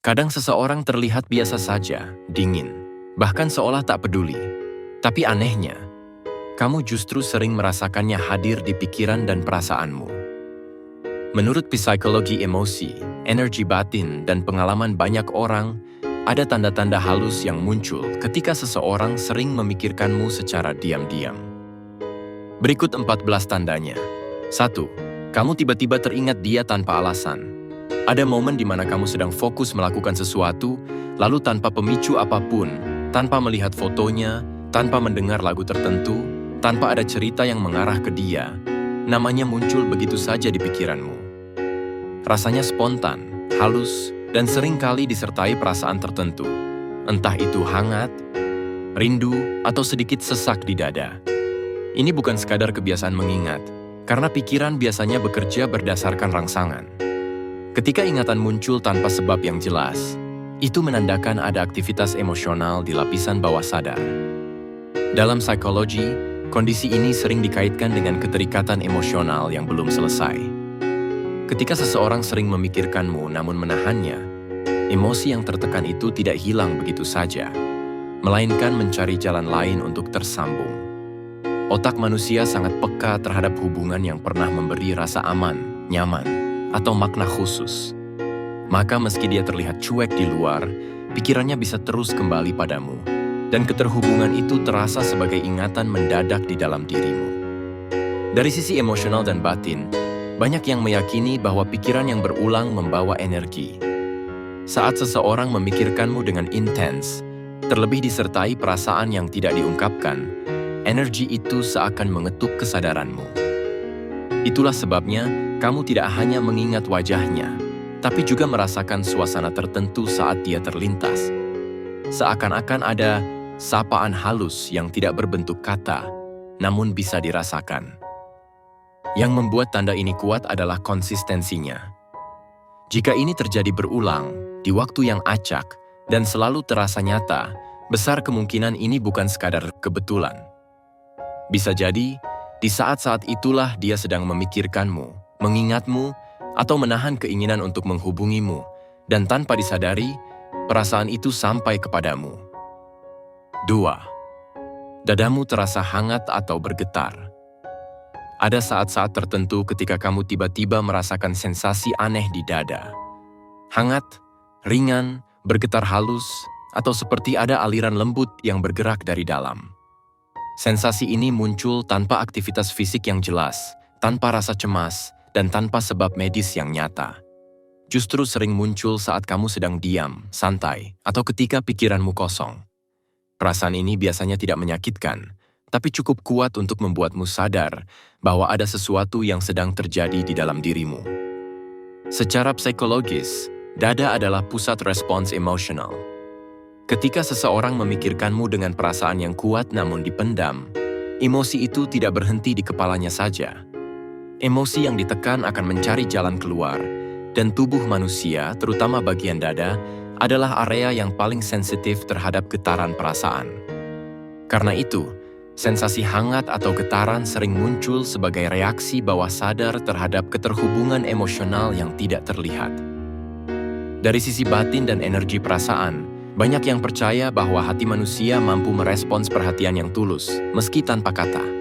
Kadang seseorang terlihat biasa saja, dingin, bahkan seolah tak peduli. Tapi anehnya, kamu justru sering merasakannya hadir di pikiran dan perasaanmu. Menurut psikologi emosi, energi batin, dan pengalaman banyak orang, ada tanda-tanda halus yang muncul ketika seseorang sering memikirkanmu secara diam-diam. Berikut 14 tandanya. 1. Kamu tiba-tiba teringat dia tanpa alasan. Ada momen di mana kamu sedang fokus melakukan sesuatu, lalu tanpa pemicu apapun, tanpa melihat fotonya, tanpa mendengar lagu tertentu, tanpa ada cerita yang mengarah ke dia, namanya muncul begitu saja di pikiranmu. Rasanya spontan, halus, dan seringkali disertai perasaan tertentu, entah itu hangat, rindu, atau sedikit sesak di dada. Ini bukan sekadar kebiasaan mengingat, karena pikiran biasanya bekerja berdasarkan rangsangan. Ketika ingatan muncul tanpa sebab yang jelas, itu menandakan ada aktivitas emosional di lapisan bawah sadar. Dalam psikologi, kondisi ini sering dikaitkan dengan keterikatan emosional yang belum selesai. Ketika seseorang sering memikirkanmu namun menahannya, emosi yang tertekan itu tidak hilang begitu saja, melainkan mencari jalan lain untuk tersambung. Otak manusia sangat peka terhadap hubungan yang pernah memberi rasa aman, nyaman, atau makna khusus. Maka meski dia terlihat cuek di luar, pikirannya bisa terus kembali padamu, dan keterhubungan itu terasa sebagai ingatan mendadak di dalam dirimu. Dari sisi emosional dan batin, banyak yang meyakini bahwa pikiran yang berulang membawa energi. Saat seseorang memikirkanmu dengan intens, terlebih disertai perasaan yang tidak diungkapkan, energi itu seakan mengetuk kesadaranmu. Itulah sebabnya kamu tidak hanya mengingat wajahnya, tapi juga merasakan suasana tertentu saat dia terlintas. Seakan-akan ada sapaan halus yang tidak berbentuk kata, namun bisa dirasakan. Yang membuat tanda ini kuat adalah konsistensinya. Jika ini terjadi berulang, di waktu yang acak, dan selalu terasa nyata, besar kemungkinan ini bukan sekadar kebetulan. Bisa jadi, di saat-saat itulah dia sedang memikirkanmu, mengingatmu, atau menahan keinginan untuk menghubungimu, dan tanpa disadari, perasaan itu sampai kepadamu. 2. Dadamu terasa hangat atau bergetar. Ada saat-saat tertentu ketika kamu tiba-tiba merasakan sensasi aneh di dada. Hangat, ringan, bergetar halus, atau seperti ada aliran lembut yang bergerak dari dalam. Sensasi ini muncul tanpa aktivitas fisik yang jelas, tanpa rasa cemas, dan tanpa sebab medis yang nyata. Justru sering muncul saat kamu sedang diam, santai, atau ketika pikiranmu kosong. Perasaan ini biasanya tidak menyakitkan, tapi cukup kuat untuk membuatmu sadar bahwa ada sesuatu yang sedang terjadi di dalam dirimu. Secara psikologis, dada adalah pusat respons emosional. Ketika seseorang memikirkanmu dengan perasaan yang kuat namun dipendam, emosi itu tidak berhenti di kepalanya saja. Emosi yang ditekan akan mencari jalan keluar, dan tubuh manusia, terutama bagian dada, adalah area yang paling sensitif terhadap getaran perasaan. Karena itu, sensasi hangat atau getaran sering muncul sebagai reaksi bawah sadar terhadap keterhubungan emosional yang tidak terlihat. Dari sisi batin dan energi perasaan, banyak yang percaya bahwa hati manusia mampu merespons perhatian yang tulus, meski tanpa kata.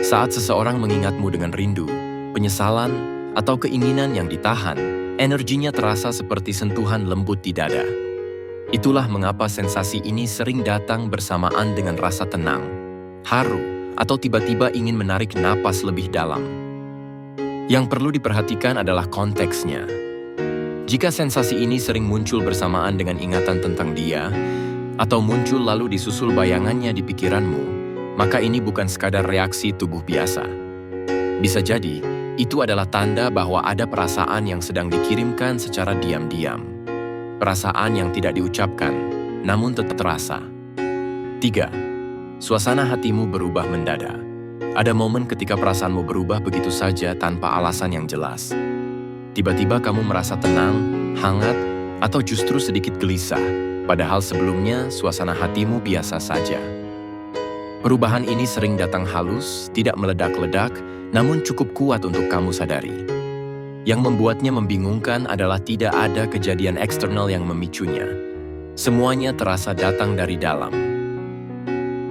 Saat seseorang mengingatmu dengan rindu, penyesalan, atau keinginan yang ditahan, energinya terasa seperti sentuhan lembut di dada. Itulah mengapa sensasi ini sering datang bersamaan dengan rasa tenang, haru, atau tiba-tiba ingin menarik napas lebih dalam. Yang perlu diperhatikan adalah konteksnya. Jika sensasi ini sering muncul bersamaan dengan ingatan tentang dia, atau muncul lalu disusul bayangannya di pikiranmu, maka ini bukan sekadar reaksi tubuh biasa. Bisa jadi, itu adalah tanda bahwa ada perasaan yang sedang dikirimkan secara diam-diam. Perasaan yang tidak diucapkan, namun tetap terasa. 3. Suasana hatimu berubah mendadak. Ada momen ketika perasaanmu berubah begitu saja tanpa alasan yang jelas. Tiba-tiba kamu merasa tenang, hangat, atau justru sedikit gelisah, padahal sebelumnya suasana hatimu biasa saja. Perubahan ini sering datang halus, tidak meledak-ledak, namun cukup kuat untuk kamu sadari. Yang membuatnya membingungkan adalah tidak ada kejadian eksternal yang memicunya. Semuanya terasa datang dari dalam.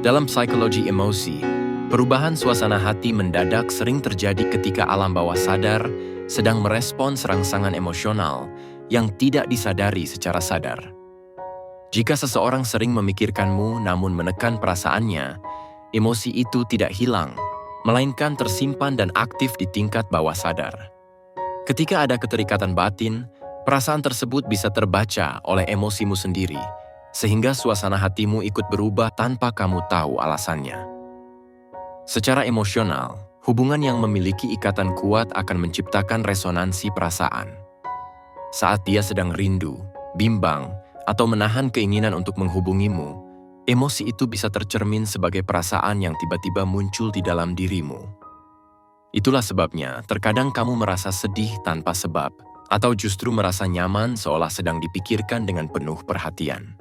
Dalam psikologi emosi, perubahan suasana hati mendadak sering terjadi ketika alam bawah sadar sedang merespons rangsangan emosional yang tidak disadari secara sadar. Jika seseorang sering memikirkanmu namun menekan perasaannya, emosi itu tidak hilang, melainkan tersimpan dan aktif di tingkat bawah sadar. Ketika ada keterikatan batin, perasaan tersebut bisa terbaca oleh emosimu sendiri, sehingga suasana hatimu ikut berubah tanpa kamu tahu alasannya. Secara emosional, hubungan yang memiliki ikatan kuat akan menciptakan resonansi perasaan. Saat dia sedang rindu, bimbang, atau menahan keinginan untuk menghubungimu, emosi itu bisa tercermin sebagai perasaan yang tiba-tiba muncul di dalam dirimu. Itulah sebabnya terkadang kamu merasa sedih tanpa sebab, atau justru merasa nyaman seolah sedang dipikirkan dengan penuh perhatian.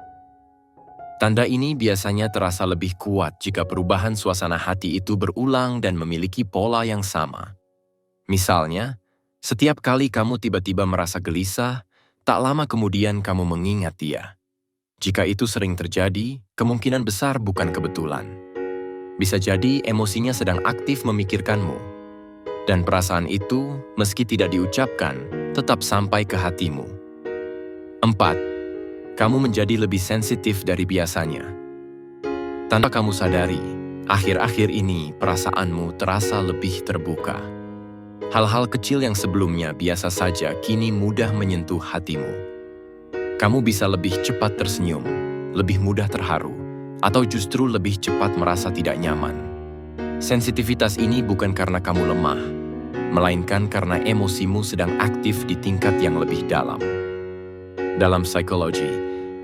Tanda ini biasanya terasa lebih kuat jika perubahan suasana hati itu berulang dan memiliki pola yang sama. Misalnya, setiap kali kamu tiba-tiba merasa gelisah, tak lama kemudian kamu mengingat dia. Jika itu sering terjadi, kemungkinan besar bukan kebetulan. Bisa jadi emosinya sedang aktif memikirkanmu. Dan perasaan itu, meski tidak diucapkan, tetap sampai ke hatimu. 4. Kamu menjadi lebih sensitif dari biasanya. Tanpa kamu sadari, akhir-akhir ini perasaanmu terasa lebih terbuka. Hal-hal kecil yang sebelumnya biasa saja kini mudah menyentuh hatimu. Kamu bisa lebih cepat tersenyum, lebih mudah terharu, atau justru lebih cepat merasa tidak nyaman. Sensitivitas ini bukan karena kamu lemah, melainkan karena emosimu sedang aktif di tingkat yang lebih dalam. Dalam psikologi,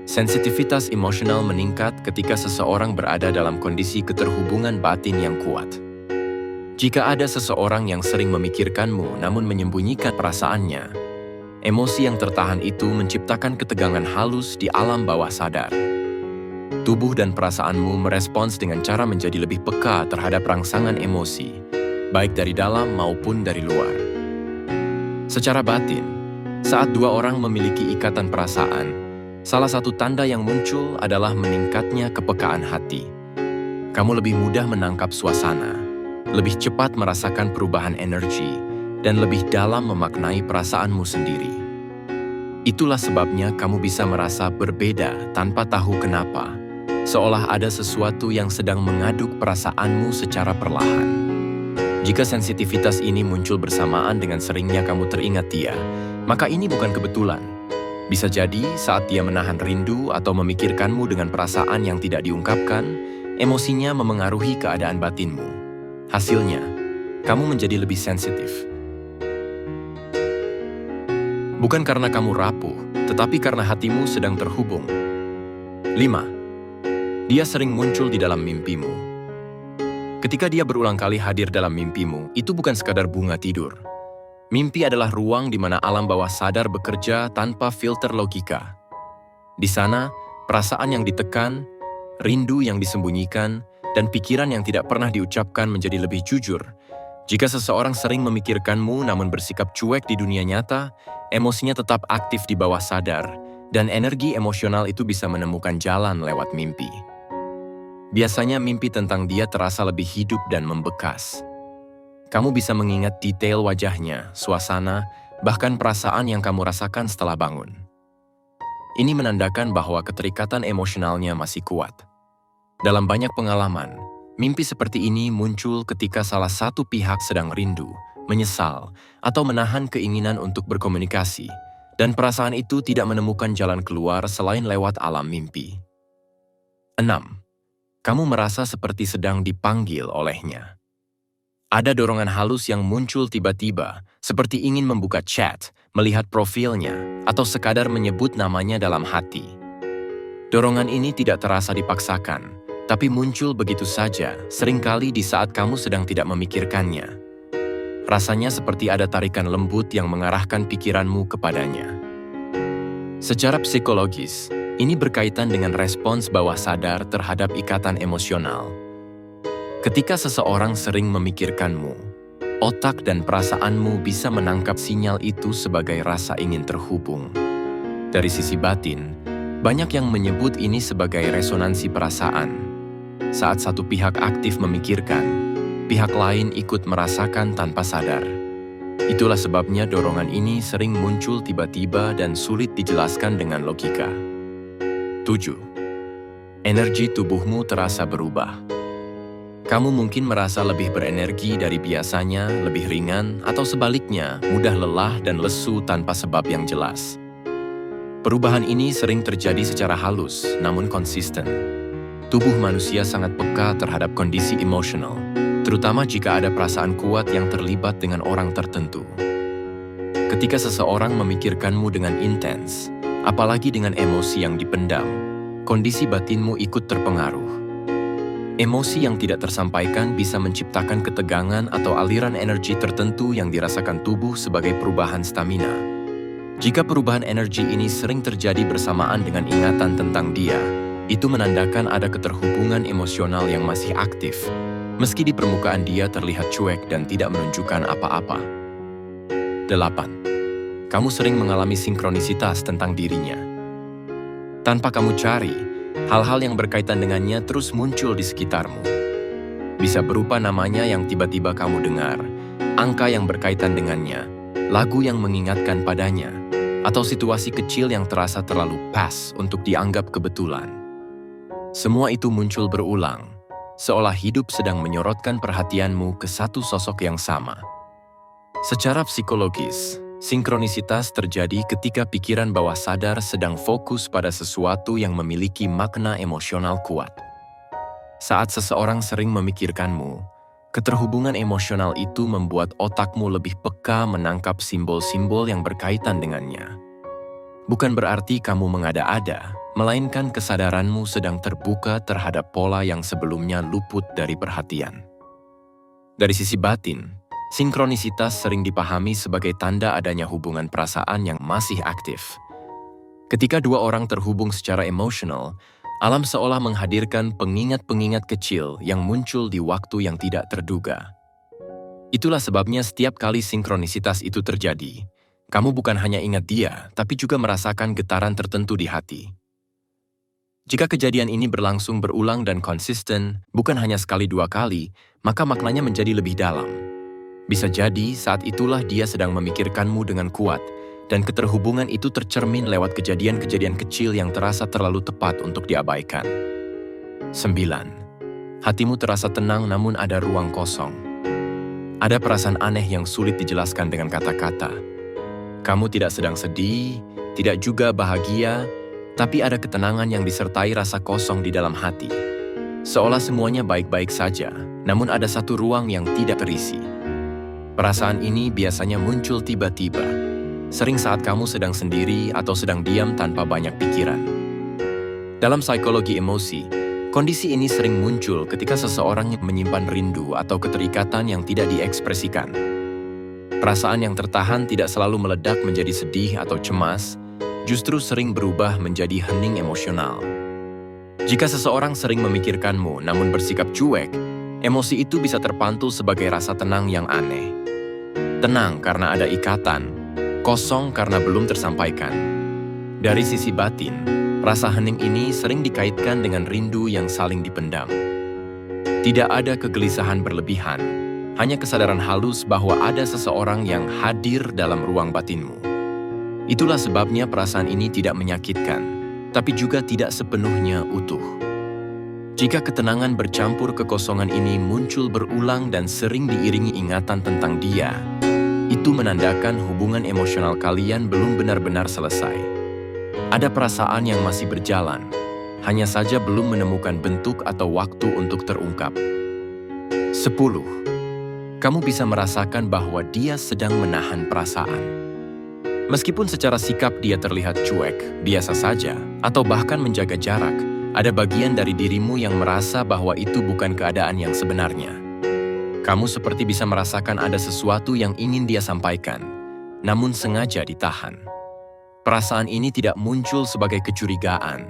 sensitivitas emosional meningkat ketika seseorang berada dalam kondisi keterhubungan batin yang kuat. Jika ada seseorang yang sering memikirkanmu namun menyembunyikan perasaannya, emosi yang tertahan itu menciptakan ketegangan halus di alam bawah sadar. Tubuh dan perasaanmu merespons dengan cara menjadi lebih peka terhadap rangsangan emosi, baik dari dalam maupun dari luar. Secara batin, saat dua orang memiliki ikatan perasaan, salah satu tanda yang muncul adalah meningkatnya kepekaan hati. Kamu lebih mudah menangkap suasana, lebih cepat merasakan perubahan energi, dan lebih dalam memaknai perasaanmu sendiri. Itulah sebabnya kamu bisa merasa berbeda tanpa tahu kenapa, seolah ada sesuatu yang sedang mengaduk perasaanmu secara perlahan. Jika sensitivitas ini muncul bersamaan dengan seringnya kamu teringat dia, maka ini bukan kebetulan. Bisa jadi saat dia menahan rindu atau memikirkanmu dengan perasaan yang tidak diungkapkan, emosinya memengaruhi keadaan batinmu. Hasilnya, kamu menjadi lebih sensitif. Bukan karena kamu rapuh, tetapi karena hatimu sedang terhubung. 5. Dia sering muncul di dalam mimpimu. Ketika dia berulang kali hadir dalam mimpimu, itu bukan sekadar bunga tidur. Mimpi adalah ruang di mana alam bawah sadar bekerja tanpa filter logika. Di sana, perasaan yang ditekan, rindu yang disembunyikan, dan pikiran yang tidak pernah diucapkan menjadi lebih jujur. Jika seseorang sering memikirkanmu namun bersikap cuek di dunia nyata, emosinya tetap aktif di bawah sadar, dan energi emosional itu bisa menemukan jalan lewat mimpi. Biasanya mimpi tentang dia terasa lebih hidup dan membekas. Kamu bisa mengingat detail wajahnya, suasana, bahkan perasaan yang kamu rasakan setelah bangun. Ini menandakan bahwa keterikatan emosionalnya masih kuat. Dalam banyak pengalaman, mimpi seperti ini muncul ketika salah satu pihak sedang rindu, menyesal, atau menahan keinginan untuk berkomunikasi, dan perasaan itu tidak menemukan jalan keluar selain lewat alam mimpi. 6. Kamu merasa seperti sedang dipanggil olehnya. Ada dorongan halus yang muncul tiba-tiba, seperti ingin membuka chat, melihat profilnya, atau sekadar menyebut namanya dalam hati. Dorongan ini tidak terasa dipaksakan, tapi muncul begitu saja, seringkali di saat kamu sedang tidak memikirkannya. Rasanya seperti ada tarikan lembut yang mengarahkan pikiranmu kepadanya. Secara psikologis, ini berkaitan dengan respons bawah sadar terhadap ikatan emosional. Ketika seseorang sering memikirkanmu, Otak dan perasaanmu bisa menangkap sinyal itu sebagai rasa ingin terhubung. Dari sisi batin, banyak yang menyebut ini sebagai resonansi perasaan. Saat satu pihak aktif memikirkan, pihak lain ikut merasakan tanpa sadar. Itulah sebabnya dorongan ini sering muncul tiba-tiba dan sulit dijelaskan dengan logika. 7. Energi tubuhmu terasa berubah. Kamu mungkin merasa lebih berenergi dari biasanya, lebih ringan, atau sebaliknya, mudah lelah dan lesu tanpa sebab yang jelas. Perubahan ini sering terjadi secara halus, namun konsisten. Tubuh manusia sangat peka terhadap kondisi emosional, terutama jika ada perasaan kuat yang terlibat dengan orang tertentu. Ketika seseorang memikirkanmu dengan intens, apalagi dengan emosi yang dipendam, kondisi batinmu ikut terpengaruh. Emosi yang tidak tersampaikan bisa menciptakan ketegangan atau aliran energi tertentu yang dirasakan tubuh sebagai perubahan stamina. Jika perubahan energi ini sering terjadi bersamaan dengan ingatan tentang dia, itu menandakan ada keterhubungan emosional yang masih aktif, meski di permukaan dia terlihat cuek dan tidak menunjukkan apa-apa. 8. Kamu sering mengalami sinkronisitas tentang dirinya. Tanpa kamu cari, hal-hal yang berkaitan dengannya terus muncul di sekitarmu. Bisa berupa namanya yang tiba-tiba kamu dengar, angka yang berkaitan dengannya, lagu yang mengingatkan padanya, atau situasi kecil yang terasa terlalu pas untuk dianggap kebetulan. Semua itu muncul berulang, seolah hidup sedang menyorotkan perhatianmu ke satu sosok yang sama. Secara psikologis, sinkronisitas terjadi ketika pikiran bawah sadar sedang fokus pada sesuatu yang memiliki makna emosional kuat. Saat seseorang sering memikirkanmu, keterhubungan emosional itu membuat otakmu lebih peka menangkap simbol-simbol yang berkaitan dengannya. Bukan berarti kamu mengada-ada, melainkan kesadaranmu sedang terbuka terhadap pola yang sebelumnya luput dari perhatian. Dari sisi batin, sinkronisitas sering dipahami sebagai tanda adanya hubungan perasaan yang masih aktif. Ketika dua orang terhubung secara emosional, alam seolah menghadirkan pengingat-pengingat kecil yang muncul di waktu yang tidak terduga. Itulah sebabnya setiap kali sinkronisitas itu terjadi, kamu bukan hanya ingat dia, tapi juga merasakan getaran tertentu di hati. Jika kejadian ini berlangsung berulang dan konsisten, bukan hanya sekali dua kali, maka maknanya menjadi lebih dalam. Bisa jadi saat itulah dia sedang memikirkanmu dengan kuat, dan keterhubungan itu tercermin lewat kejadian-kejadian kecil yang terasa terlalu tepat untuk diabaikan. 9. Hatimu terasa tenang namun ada ruang kosong. Ada perasaan aneh yang sulit dijelaskan dengan kata-kata. Kamu tidak sedang sedih, tidak juga bahagia, tapi ada ketenangan yang disertai rasa kosong di dalam hati. Seolah semuanya baik-baik saja, namun ada satu ruang yang tidak terisi. Perasaan ini biasanya muncul tiba-tiba, sering saat kamu sedang sendiri atau sedang diam tanpa banyak pikiran. Dalam psikologi emosi, kondisi ini sering muncul ketika seseorang menyimpan rindu atau keterikatan yang tidak diekspresikan. Perasaan yang tertahan tidak selalu meledak menjadi sedih atau cemas, justru sering berubah menjadi hening emosional. Jika seseorang sering memikirkanmu namun bersikap cuek, emosi itu bisa terpantul sebagai rasa tenang yang aneh. Tenang karena ada ikatan, kosong karena belum tersampaikan. Dari sisi batin, rasa hening ini sering dikaitkan dengan rindu yang saling dipendam. Tidak ada kegelisahan berlebihan, hanya kesadaran halus bahwa ada seseorang yang hadir dalam ruang batinmu. Itulah sebabnya perasaan ini tidak menyakitkan, tapi juga tidak sepenuhnya utuh. Jika ketenangan bercampur kekosongan ini muncul berulang dan sering diiringi ingatan tentang dia, itu menandakan hubungan emosional kalian belum benar-benar selesai. Ada perasaan yang masih berjalan, hanya saja belum menemukan bentuk atau waktu untuk terungkap. 10. Kamu bisa merasakan bahwa dia sedang menahan perasaan. Meskipun secara sikap dia terlihat cuek, biasa saja, atau bahkan menjaga jarak, ada bagian dari dirimu yang merasa bahwa itu bukan keadaan yang sebenarnya. Kamu seperti bisa merasakan ada sesuatu yang ingin dia sampaikan, namun sengaja ditahan. Perasaan ini tidak muncul sebagai kecurigaan,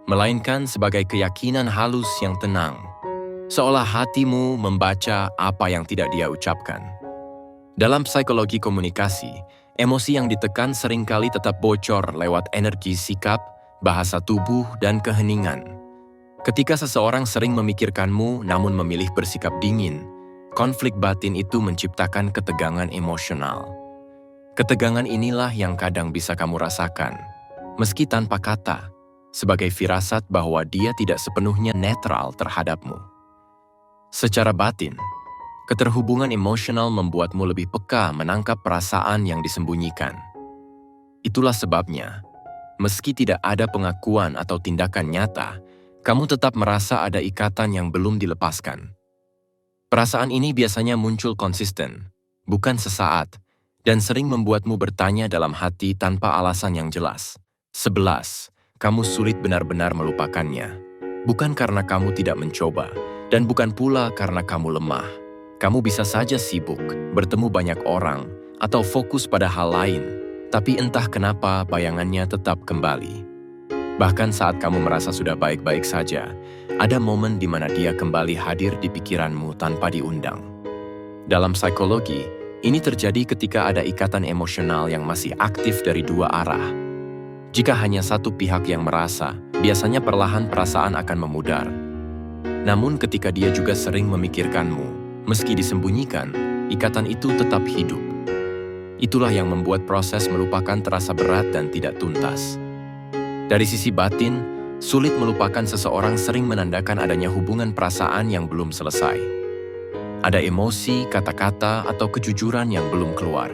melainkan sebagai keyakinan halus yang tenang, seolah hatimu membaca apa yang tidak dia ucapkan. Dalam psikologi komunikasi, emosi yang ditekan seringkali tetap bocor lewat energi sikap, bahasa tubuh, dan keheningan. Ketika seseorang sering memikirkanmu namun memilih bersikap dingin, konflik batin itu menciptakan ketegangan emosional. Ketegangan inilah yang kadang bisa kamu rasakan, meski tanpa kata, sebagai firasat bahwa dia tidak sepenuhnya netral terhadapmu. Secara batin, keterhubungan emosional membuatmu lebih peka menangkap perasaan yang disembunyikan. Itulah sebabnya, meski tidak ada pengakuan atau tindakan nyata, kamu tetap merasa ada ikatan yang belum dilepaskan. Perasaan ini biasanya muncul konsisten, bukan sesaat, dan sering membuatmu bertanya dalam hati tanpa alasan yang jelas. 11. Kamu sulit benar-benar melupakannya. Bukan karena kamu tidak mencoba, dan bukan pula karena kamu lemah. Kamu bisa saja sibuk, bertemu banyak orang, atau fokus pada hal lain, tapi entah kenapa bayangannya tetap kembali. Bahkan saat kamu merasa sudah baik-baik saja, ada momen di mana dia kembali hadir di pikiranmu tanpa diundang. Dalam psikologi, ini terjadi ketika ada ikatan emosional yang masih aktif dari dua arah. Jika hanya satu pihak yang merasa, biasanya perlahan perasaan akan memudar. Namun ketika dia juga sering memikirkanmu, meski disembunyikan, ikatan itu tetap hidup. Itulah yang membuat proses melupakan terasa berat dan tidak tuntas. Dari sisi batin, sulit melupakan seseorang sering menandakan adanya hubungan perasaan yang belum selesai. Ada emosi, kata-kata, atau kejujuran yang belum keluar.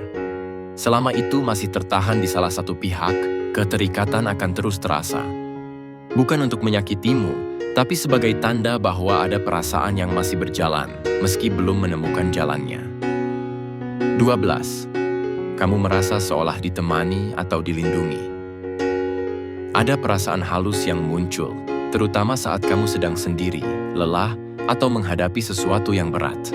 Selama itu masih tertahan di salah satu pihak, keterikatan akan terus terasa. Bukan untuk menyakitimu, tapi sebagai tanda bahwa ada perasaan yang masih berjalan, meski belum menemukan jalannya. 12. Kamu merasa seolah ditemani atau dilindungi. Ada perasaan halus yang muncul, terutama saat kamu sedang sendiri, lelah, atau menghadapi sesuatu yang berat.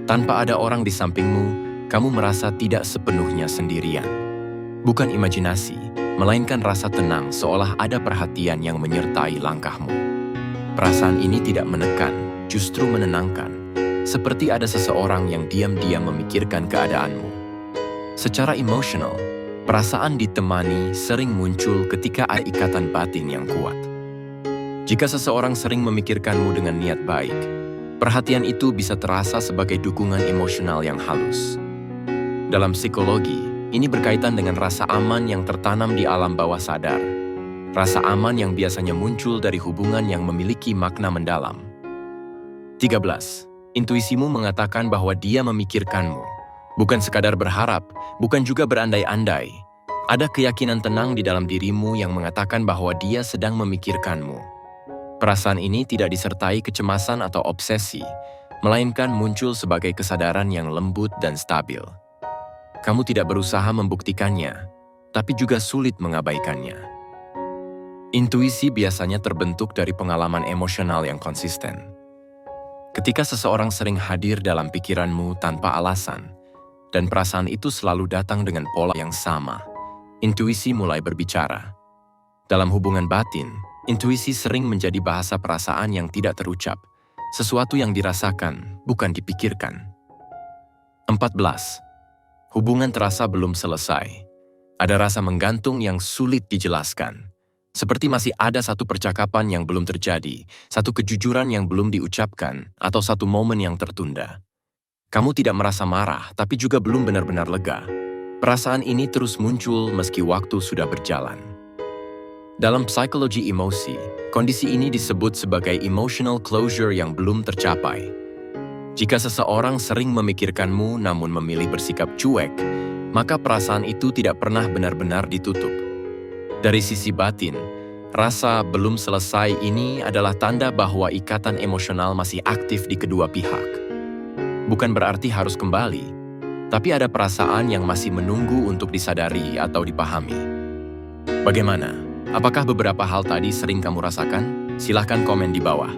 Tanpa ada orang di sampingmu, kamu merasa tidak sepenuhnya sendirian. Bukan imajinasi, melainkan rasa tenang seolah ada perhatian yang menyertai langkahmu. Perasaan ini tidak menekan, justru menenangkan, seperti ada seseorang yang diam-diam memikirkan keadaanmu. Secara emosional, perasaan ditemani sering muncul ketika ada ikatan batin yang kuat. Jika seseorang sering memikirkanmu dengan niat baik, perhatian itu bisa terasa sebagai dukungan emosional yang halus. Dalam psikologi, ini berkaitan dengan rasa aman yang tertanam di alam bawah sadar. Rasa aman yang biasanya muncul dari hubungan yang memiliki makna mendalam. 13. Intuisimu mengatakan bahwa dia memikirkanmu. Bukan sekadar berharap, bukan juga berandai-andai. Ada keyakinan tenang di dalam dirimu yang mengatakan bahwa dia sedang memikirkanmu. Perasaan ini tidak disertai kecemasan atau obsesi, melainkan muncul sebagai kesadaran yang lembut dan stabil. Kamu tidak berusaha membuktikannya, tapi juga sulit mengabaikannya. Intuisi biasanya terbentuk dari pengalaman emosional yang konsisten. Ketika seseorang sering hadir dalam pikiranmu tanpa alasan, dan perasaan itu selalu datang dengan pola yang sama, intuisi mulai berbicara. Dalam hubungan batin, intuisi sering menjadi bahasa perasaan yang tidak terucap, sesuatu yang dirasakan, bukan dipikirkan. 14. Hubungan terasa belum selesai. Ada rasa menggantung yang sulit dijelaskan. Seperti masih ada satu percakapan yang belum terjadi, satu kejujuran yang belum diucapkan, atau satu momen yang tertunda. Kamu tidak merasa marah, tapi juga belum benar-benar lega. Perasaan ini terus muncul meski waktu sudah berjalan. Dalam psikologi emosi, kondisi ini disebut sebagai emotional closure yang belum tercapai. Jika seseorang sering memikirkanmu namun memilih bersikap cuek, maka perasaan itu tidak pernah benar-benar ditutup. Dari sisi batin, rasa belum selesai ini adalah tanda bahwa ikatan emosional masih aktif di kedua pihak. Bukan berarti harus kembali, tapi ada perasaan yang masih menunggu untuk disadari atau dipahami. Bagaimana? Apakah beberapa hal tadi sering kamu rasakan? Silahkan komen di bawah.